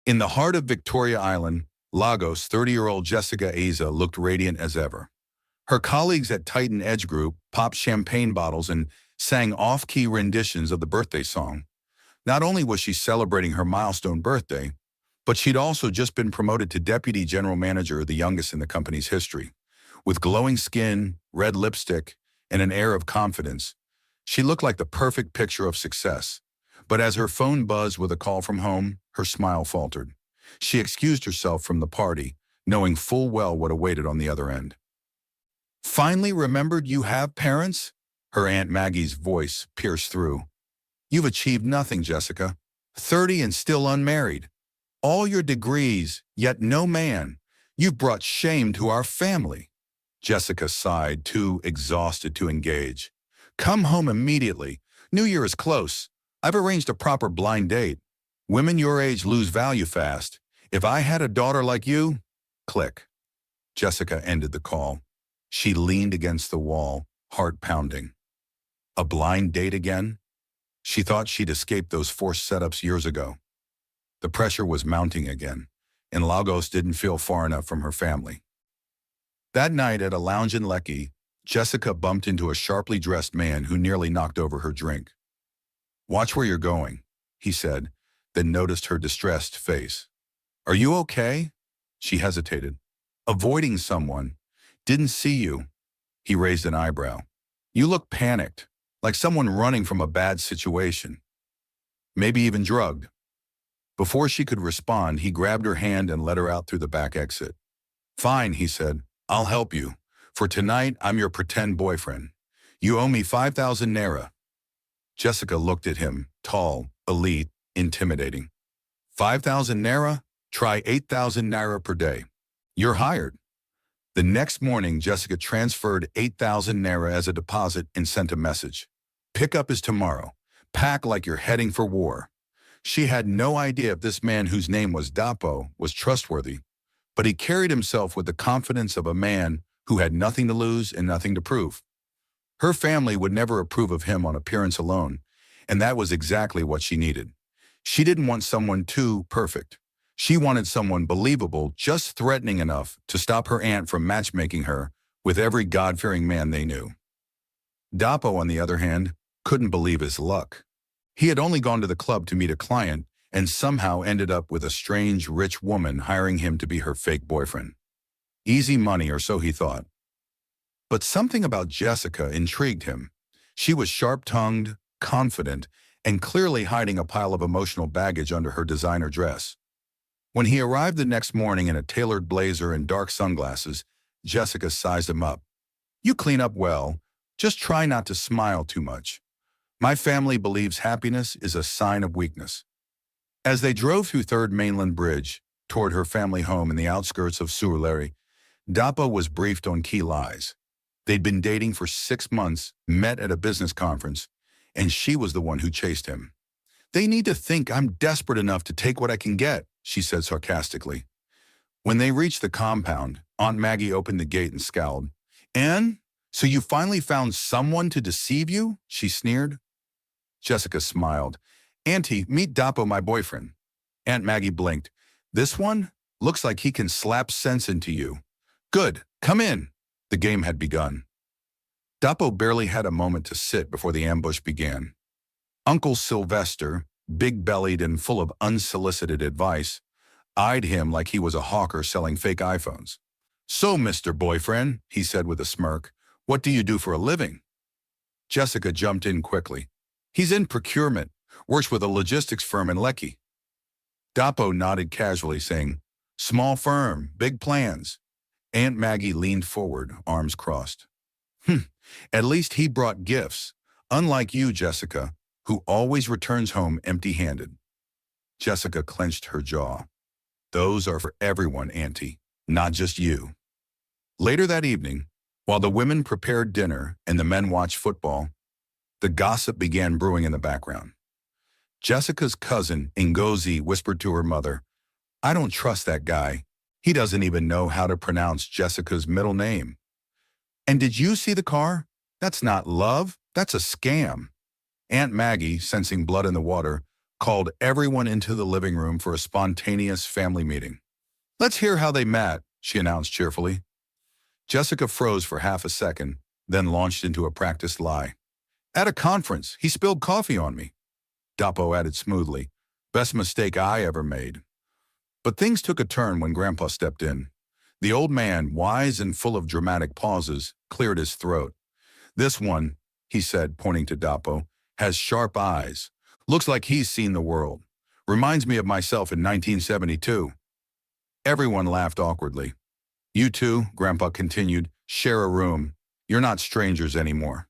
In the heart of Victoria Island, Lagos, 30-year-old Jessica Aza looked radiant as ever. Her colleagues at Titan Edge Group popped champagne bottles and sang off-key renditions of the birthday song. Not only was she celebrating her milestone birthday, but she'd also just been promoted to deputy general manager, the youngest in the company's history. With glowing skin, red lipstick, and an air of confidence, she looked like the perfect picture of success. But as her phone buzzed with a call from home, her smile faltered. She excused herself from the party, knowing full well what awaited on the other end. "Finally remembered you have parents?" Her Aunt Maggie's voice pierced through. "You've achieved nothing, Jessica. 30 and still unmarried. All your degrees, yet no man. You've brought shame to our family." Jessica sighed, too exhausted to engage. "Come home immediately. New Year is close. I've arranged a proper blind date. Women your age lose value fast. If I had a daughter like you..." Click. Jessica ended the call. She leaned against the wall, heart pounding. A blind date again? She thought she'd escaped those forced setups years ago. The pressure was mounting again, and Lagos didn't feel far enough from her family. That night at a lounge in Lekki, Jessica bumped into a sharply dressed man who nearly knocked over her drink. "Watch where you're going," he said, then noticed her distressed face. "Are you okay?" She hesitated. "Avoiding someone. Didn't see you." He raised an eyebrow. "You look panicked, like someone running from a bad situation. Maybe even drugged." Before she could respond, he grabbed her hand and led her out through the back exit. "Fine," he said. "I'll help you. For tonight, I'm your pretend boyfriend. You owe me 5,000 naira. Jessica looked at him, tall, elite, intimidating. 5,000 naira? Try 8,000 naira per day. You're hired." The next morning, Jessica transferred 8,000 naira as a deposit and sent a message. "Pickup is tomorrow. Pack like you're heading for war." She had no idea if this man, whose name was Dapo, was trustworthy, but he carried himself with the confidence of a man who had nothing to lose and nothing to prove. Her family would never approve of him on appearance alone, and that was exactly what she needed. She didn't want someone too perfect. She wanted someone believable, just threatening enough to stop her aunt from matchmaking her with every God-fearing man they knew. Dapo, on the other hand, couldn't believe his luck. He had only gone to the club to meet a client and somehow ended up with a strange, rich woman hiring him to be her fake boyfriend. Easy money, or so he thought. But something about Jessica intrigued him. She was sharp-tongued, confident, and clearly hiding a pile of emotional baggage under her designer dress. When he arrived the next morning in a tailored blazer and dark sunglasses, Jessica sized him up. "You clean up well. Just try not to smile too much. My family believes happiness is a sign of weakness." As they drove through 3rd Mainland Bridge toward her family home in the outskirts of Surulere, Dapo was briefed on key lies. They'd been dating for 6 months, met at a business conference, and she was the one who chased him. "They need to think I'm desperate enough to take what I can get," she said sarcastically. When they reached the compound, Aunt Maggie opened the gate and scowled. "And? So you finally found someone to deceive you?" she sneered. Jessica smiled. "Auntie, meet Dapo, my boyfriend." Aunt Maggie blinked. "This one? Looks like he can slap sense into you." "Good, come in." The game had begun. Dapo barely had a moment to sit before the ambush began. Uncle Sylvester, big-bellied and full of unsolicited advice, eyed him like he was a hawker selling fake iPhones. "So, Mr. Boyfriend," he said with a smirk, "what do you do for a living?" Jessica jumped in quickly. "He's in procurement, works with a logistics firm in Lekki." Dapo nodded casually, saying, "Small firm, big plans." Aunt Maggie leaned forward, arms crossed. At least he brought gifts, unlike you, Jessica, who always returns home empty-handed." Jessica clenched her jaw. "Those are for everyone, Auntie, not just you." Later that evening, while the women prepared dinner and the men watched football, the gossip began brewing in the background. Jessica's cousin, Ngozi, whispered to her mother, "I don't trust that guy. He doesn't even know how to pronounce Jessica's middle name. And did you see the car? That's not love, that's a scam." Aunt Maggie, sensing blood in the water, called everyone into the living room for a spontaneous family meeting. "Let's hear how they met," she announced cheerfully. Jessica froze for half a second, then launched into a practiced lie. "At a conference, he spilled coffee on me," Dapo added smoothly. "Best mistake I ever made." But things took a turn when Grandpa stepped in. The old man, wise and full of dramatic pauses, cleared his throat. "This one," he said, pointing to Dapo, "has sharp eyes. Looks like he's seen the world. Reminds me of myself in 1972. Everyone laughed awkwardly. "You two," Grandpa continued, "share a room. You're not strangers anymore."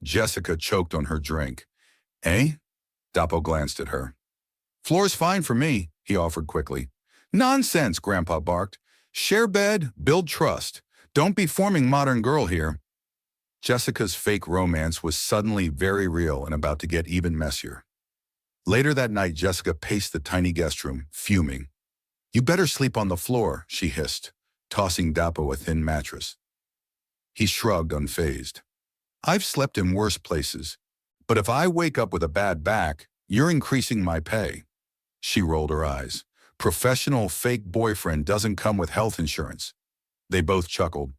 Jessica choked on her drink. "Eh?" Dapo glanced at her. "Floor's fine for me," he offered quickly. "Nonsense," Grandpa barked. "Share bed, build trust. Don't be forming modern girl here." Jessica's fake romance was suddenly very real and about to get even messier. Later that night, Jessica paced the tiny guest room, fuming. "You better sleep on the floor," she hissed, tossing Dapo a thin mattress. He shrugged, unfazed. "I've slept in worse places, but if I wake up with a bad back, you're increasing my pay." She rolled her eyes. "Professional fake boyfriend doesn't come with health insurance." They both chuckled,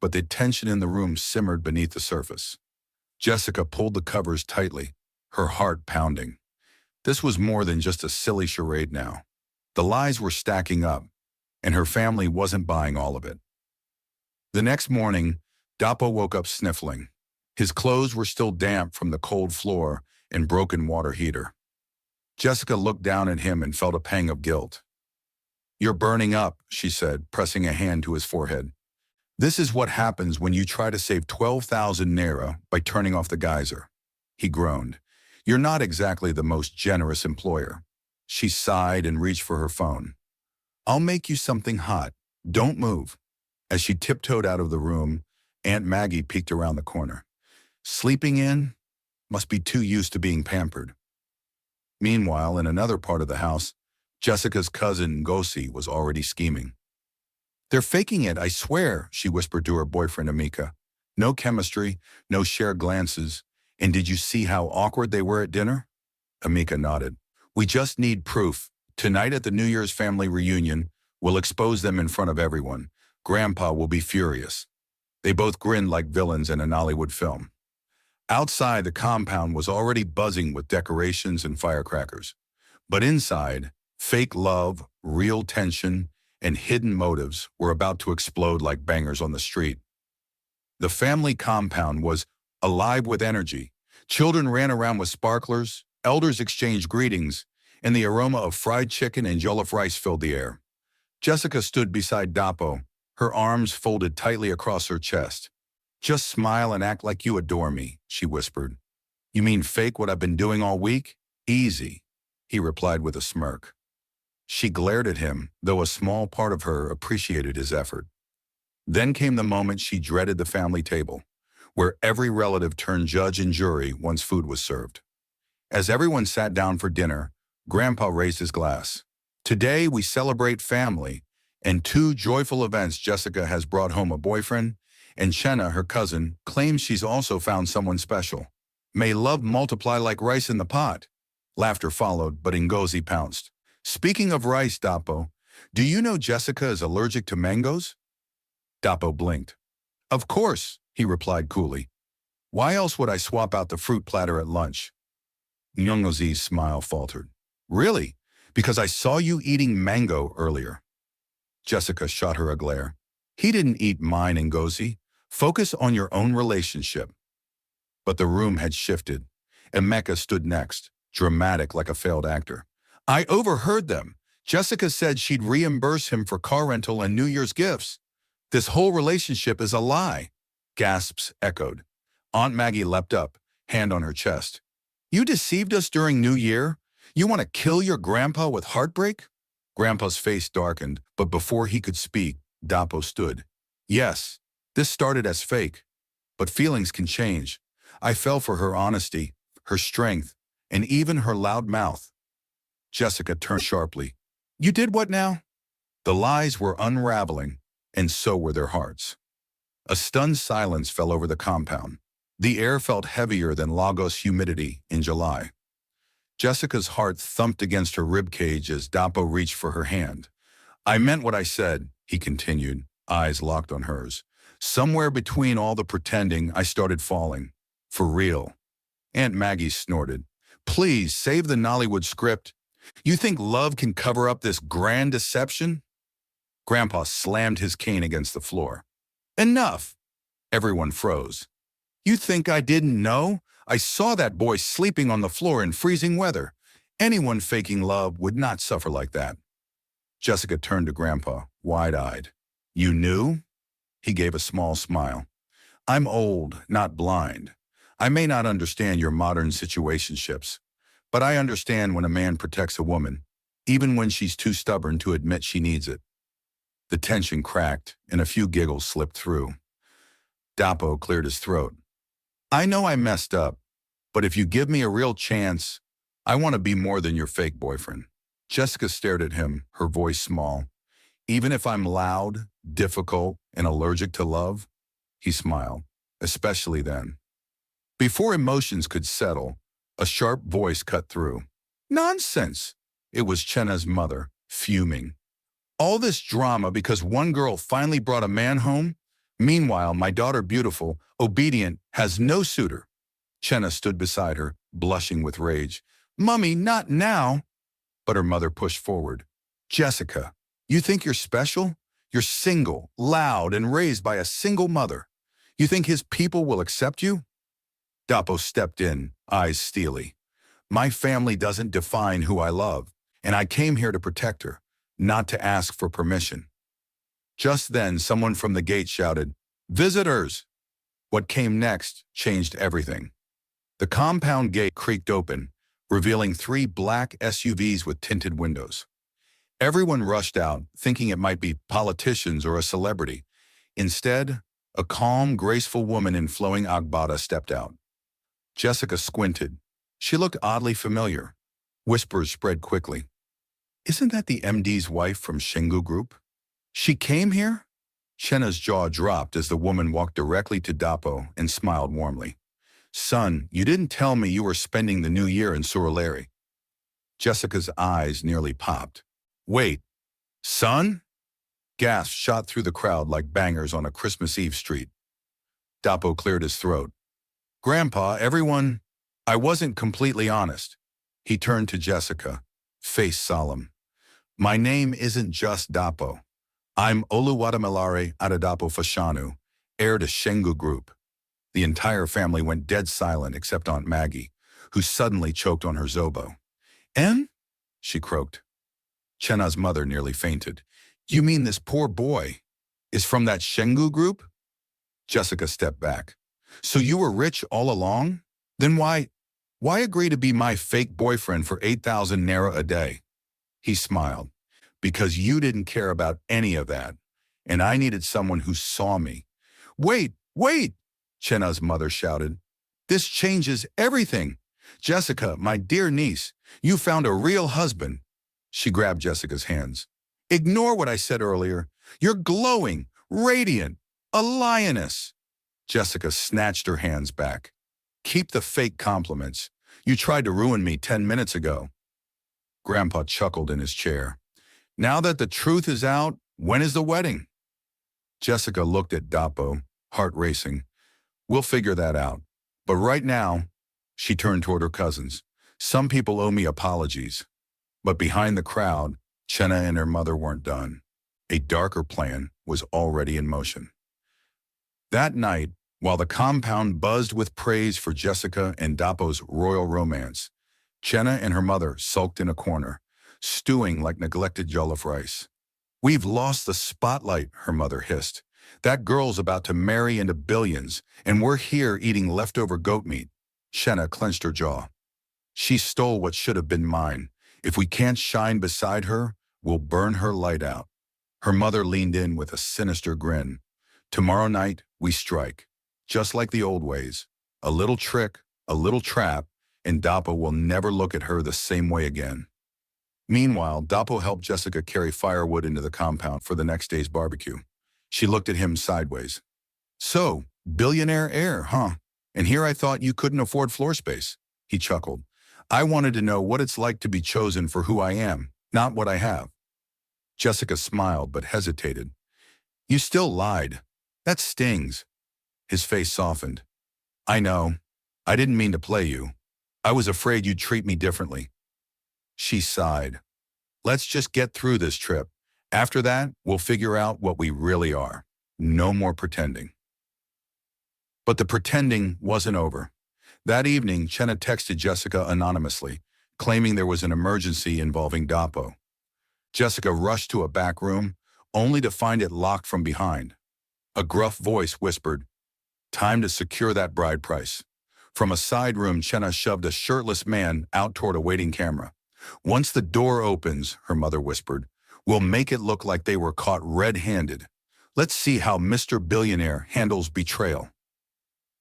but the tension in the room simmered beneath the surface. Jessica pulled the covers tightly, her heart pounding. This was more than just a silly charade now. The lies were stacking up, and her family wasn't buying all of it. The next morning, Dapo woke up sniffling. His clothes were still damp from the cold floor and broken water heater. Jessica looked down at him and felt a pang of guilt. "You're burning up," she said, pressing a hand to his forehead. "This is what happens when you try to save 12,000 naira by turning off the geyser." He groaned. "You're not exactly the most generous employer." She sighed and reached for her phone. "I'll make you something hot. Don't move." As she tiptoed out of the room, Aunt Maggie peeked around the corner. "Sleeping in? Must be too used to being pampered." Meanwhile, in another part of the house, Jessica's cousin Ngozi was already scheming. "They're faking it, I swear," she whispered to her boyfriend Amika. "No chemistry, no shared glances. And did you see how awkward they were at dinner?" Amika nodded. "We just need proof. Tonight at the New Year's family reunion, we'll expose them in front of everyone. Grandpa will be furious." They both grinned like villains in a Nollywood film. Outside, the compound was already buzzing with decorations and firecrackers. But inside, fake love, real tension, and hidden motives were about to explode like bangers on the street. The family compound was alive with energy. Children ran around with sparklers, elders exchanged greetings, and the aroma of fried chicken and jollof rice filled the air. Jessica stood beside Dapo, her arms folded tightly across her chest. "Just smile and act like you adore me," she whispered. "You mean fake what I've been doing all week? Easy," he replied with a smirk. She glared at him, though a small part of her appreciated his effort. Then came the moment she dreaded, the family table, where every relative turned judge and jury once food was served. As everyone sat down for dinner, Grandpa raised his glass. "Today we celebrate family and two joyful events. Jessica has brought home a boyfriend, and Chenna, her cousin, claims she's also found someone special. May love multiply like rice in the pot." Laughter followed, but Ngozi pounced. "Speaking of rice, Dapo, do you know Jessica is allergic to mangoes?" Dapo blinked. "Of course," he replied coolly. "Why else would I swap out the fruit platter at lunch?" Ngozi's smile faltered. "Really? Because I saw you eating mango earlier." Jessica shot her a glare. "He didn't eat mine, Ngozi. Focus on your own relationship." But the room had shifted. Emeka stood next, dramatic like a failed actor. "I overheard them. Jessica said she'd reimburse him for car rental and New Year's gifts. This whole relationship is a lie." Gasps echoed. Aunt Maggie leapt up, hand on her chest. "You deceived us during New Year? You want to kill your grandpa with heartbreak?" Grandpa's face darkened, but before he could speak, Dapo stood. "Yes, this started as fake, but feelings can change. I fell for her honesty, her strength, and even her loud mouth." Jessica turned sharply. "You did what now?" The lies were unraveling, and so were their hearts. A stunned silence fell over the compound. The air felt heavier than Lagos humidity in July. Jessica's heart thumped against her ribcage as Dapo reached for her hand. I meant what I said, he continued, eyes locked on hers. Somewhere between all the pretending, I started falling. For real. Aunt Maggie snorted. Please, save the Nollywood script. You think love can cover up this grand deception? Grandpa slammed his cane against the floor. Enough! Everyone froze. You think I didn't know? I saw that boy sleeping on the floor in freezing weather. Anyone faking love would not suffer like that. Jessica turned to Grandpa, wide-eyed. You knew? He gave a small smile. I'm old, not blind. I may not understand your modern situationships, but I understand when a man protects a woman, even when she's too stubborn to admit she needs it. The tension cracked, and a few giggles slipped through. Dapo cleared his throat. I know I messed up, but if you give me a real chance, I want to be more than your fake boyfriend. Jessica stared at him, her voice small. Even if I'm loud, difficult, and allergic to love? He smiled, especially then. Before emotions could settle, a sharp voice cut through. Nonsense! It was Chena's mother, fuming. All this drama because one girl finally brought a man home? Meanwhile, my daughter beautiful, obedient, has no suitor. Chena stood beside her, blushing with rage. Mummy, not now! But her mother pushed forward. Jessica, you think you're special? You're single, loud, and raised by a single mother. You think his people will accept you? Dapo stepped in, eyes steely. My family doesn't define who I love, and I came here to protect her, not to ask for permission. Just then, someone from the gate shouted, Visitors! What came next changed everything. The compound gate creaked open, revealing 3 black SUVs with tinted windows. Everyone rushed out, thinking it might be politicians or a celebrity. Instead, a calm, graceful woman in flowing agbada stepped out. Jessica squinted. She looked oddly familiar. Whispers spread quickly. Isn't that the MD's wife from Shengu Group? She came here? Chena's jaw dropped as the woman walked directly to Dapo and smiled warmly. Son, you didn't tell me you were spending the new year in Surulere. Jessica's eyes nearly popped. Wait, son? Gasps shot through the crowd like bangers on a Christmas Eve street. Dapo cleared his throat. Grandpa, everyone, I wasn't completely honest. He turned to Jessica, face solemn. My name isn't just Dapo. I'm Oluwadamilare Adadapo Fashanu, heir to Shengu Group. The entire family went dead silent except Aunt Maggie, who suddenly choked on her zobo. Em? She croaked. Chena's mother nearly fainted. You mean this poor boy is from that Shengu Group? Jessica stepped back. So you were rich all along? Then why agree to be my fake boyfriend for 8,000 naira a day? He smiled. Because you didn't care about any of that, and I needed someone who saw me. Wait! Chena's mother shouted. This changes everything. Jessica, my dear niece, you found a real husband. She grabbed Jessica's hands. Ignore what I said earlier. You're glowing, radiant, a lioness. Jessica snatched her hands back. Keep the fake compliments. You tried to ruin me 10 minutes ago. Grandpa chuckled in his chair. Now that the truth is out, when is the wedding? Jessica looked at Dapo, heart racing. We'll figure that out. But right now, she turned toward her cousins. Some people owe me apologies. But behind the crowd, Chena and her mother weren't done. A darker plan was already in motion. That night, while the compound buzzed with praise for Jessica and Dapo's royal romance, Chena and her mother sulked in a corner, stewing like neglected jollof rice. We've lost the spotlight, her mother hissed. That girl's about to marry into billions, and we're here eating leftover goat meat. Chena clenched her jaw. She stole what should have been mine. If we can't shine beside her, we'll burn her light out. Her mother leaned in with a sinister grin. Tomorrow night, we strike. Just like the old ways. A little trick, a little trap, and Dapo will never look at her the same way again. Meanwhile, Dapo helped Jessica carry firewood into the compound for the next day's barbecue. She looked at him sideways. So, billionaire heir, huh? And here I thought you couldn't afford floor space. He chuckled. I wanted to know what it's like to be chosen for who I am, not what I have. Jessica smiled but hesitated. You still lied. That stings. His face softened. I know. I didn't mean to play you. I was afraid you'd treat me differently. She sighed. Let's just get through this trip. After that, we'll figure out what we really are. No more pretending. But the pretending wasn't over. That evening, Chenna texted Jessica anonymously, claiming there was an emergency involving Dapo. Jessica rushed to a back room, only to find it locked from behind. A gruff voice whispered, "Time to secure that bride price." From a side room, Chenna shoved a shirtless man out toward a waiting camera. "Once the door opens," her mother whispered, "we'll make it look like they were caught red-handed. Let's see how Mr. Billionaire handles betrayal."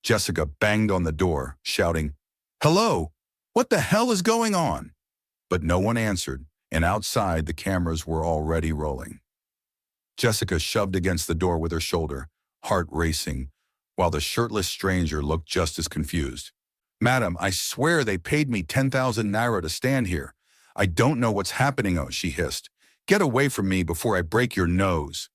Jessica banged on the door, shouting, "Hello, what the hell is going on?" But no one answered, and outside the cameras were already rolling. Jessica shoved against the door with her shoulder, heart racing, while the shirtless stranger looked just as confused. "Madam, I swear they paid me 10,000 naira to stand here. I don't know what's happening," she hissed. "Get away from me before I break your nose."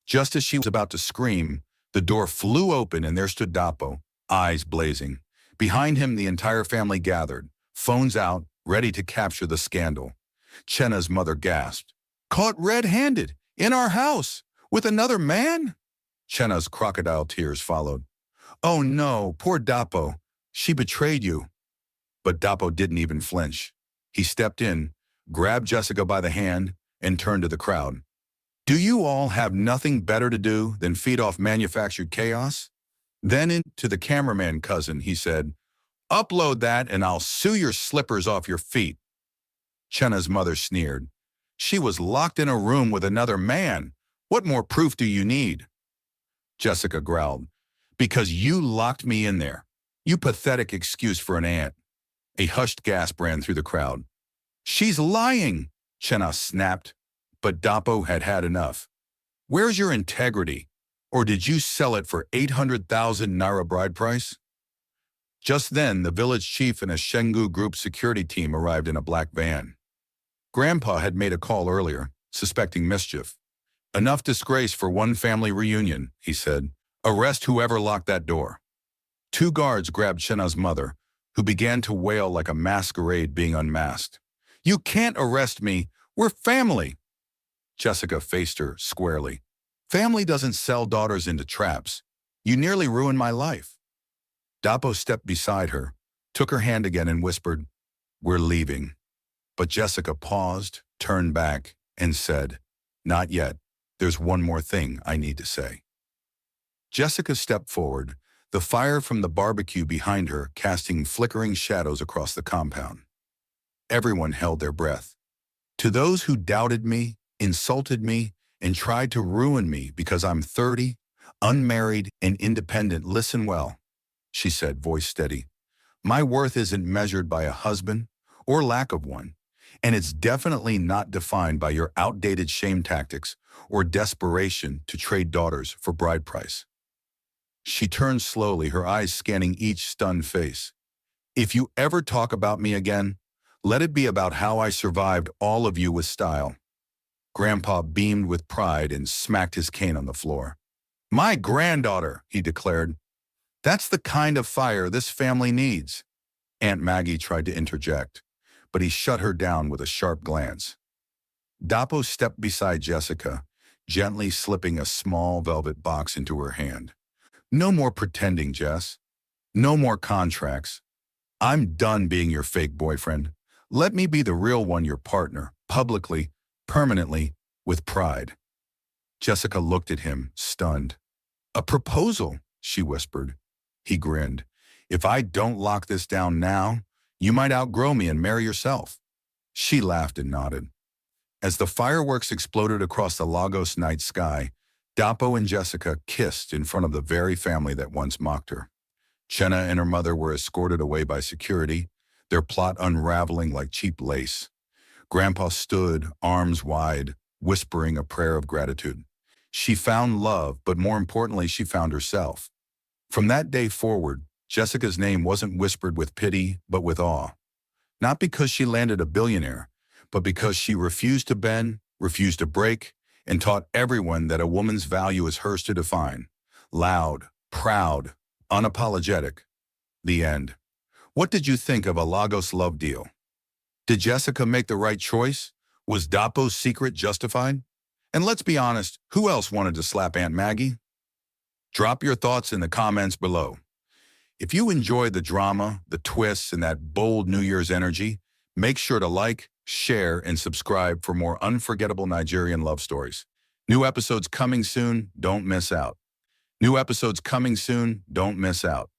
Just as she was about to scream, the door flew open and there stood Dapo, eyes blazing. Behind him, the entire family gathered, phones out, ready to capture the scandal. Chenna's mother gasped. "Caught red-handed, in our house, with another man?" Chenna's crocodile tears followed. "Oh no, poor Dapo. She betrayed you." But Dapo didn't even flinch. He stepped in, grabbed Jessica by the hand, and turned to the crowd. "Do you all have nothing better to do than feed off manufactured chaos?" Then to the cameraman cousin, he said, "Upload that and I'll sue your slippers off your feet." Chenna's mother sneered. "She was locked in a room with another man. What more proof do you need?" Jessica growled, "Because you locked me in there. You pathetic excuse for an aunt." A hushed gasp ran through the crowd. "She's lying," Chenna snapped. But Dapo had had enough. "Where's your integrity? Or did you sell it for 800,000 naira bride price?" Just then, the village chief and a Shengu group security team arrived in a black van. Grandpa had made a call earlier, suspecting mischief. "Enough disgrace for one family reunion," he said. "Arrest whoever locked that door." Two guards grabbed Chenna's mother, who began to wail like a masquerade being unmasked. "You can't arrest me. We're family." Jessica faced her squarely. "Family doesn't sell daughters into traps. You nearly ruined my life." Dapo stepped beside her, took her hand again and whispered, "We're leaving." But Jessica paused, turned back, and said, "Not yet. There's one more thing I need to say." Jessica stepped forward, the fire from the barbecue behind her casting flickering shadows across the compound. Everyone held their breath. "To those who doubted me, insulted me, and tried to ruin me because I'm 30, unmarried, and independent, listen well," she said, voice steady. "My worth isn't measured by a husband or lack of one, and it's definitely not defined by your outdated shame tactics or desperation to trade daughters for bride price." She turned slowly, her eyes scanning each stunned face. "If you ever talk about me again, let it be about how I survived all of you with style." Grandpa beamed with pride and smacked his cane on the floor. "My granddaughter," he declared. "That's the kind of fire this family needs." Aunt Maggie tried to interject, but he shut her down with a sharp glance. Dapo stepped beside Jessica, gently slipping a small velvet box into her hand. "No more pretending, Jess. No more contracts. I'm done being your fake boyfriend. Let me be the real one, your partner, publicly, permanently, with pride." Jessica looked at him, stunned. "A proposal," she whispered. He grinned. "If I don't lock this down now, you might outgrow me and marry yourself." She laughed and nodded. As the fireworks exploded across the Lagos night sky, Dapo and Jessica kissed in front of the very family that once mocked her. Chenna and her mother were escorted away by security, their plot unraveling like cheap lace. Grandpa stood, arms wide, whispering a prayer of gratitude. She found love, but more importantly, she found herself. From that day forward, Jessica's name wasn't whispered with pity, but with awe. Not because she landed a billionaire, but because she refused to bend, refused to break, and taught everyone that a woman's value is hers to define. Loud, proud, unapologetic. The end. What did you think of ALagosLoveDeal? Did Jessica make the right choice? Was Dapo's secret justified? And let's be honest, who else wanted to slap Aunt Maggie? Drop your thoughts in the comments below. If you enjoy the drama, the twists, and that bold New Year's energy, make sure to like, share, and subscribe for more unforgettable Nigerian love stories. New episodes coming soon, don't miss out. New episodes coming soon, don't miss out.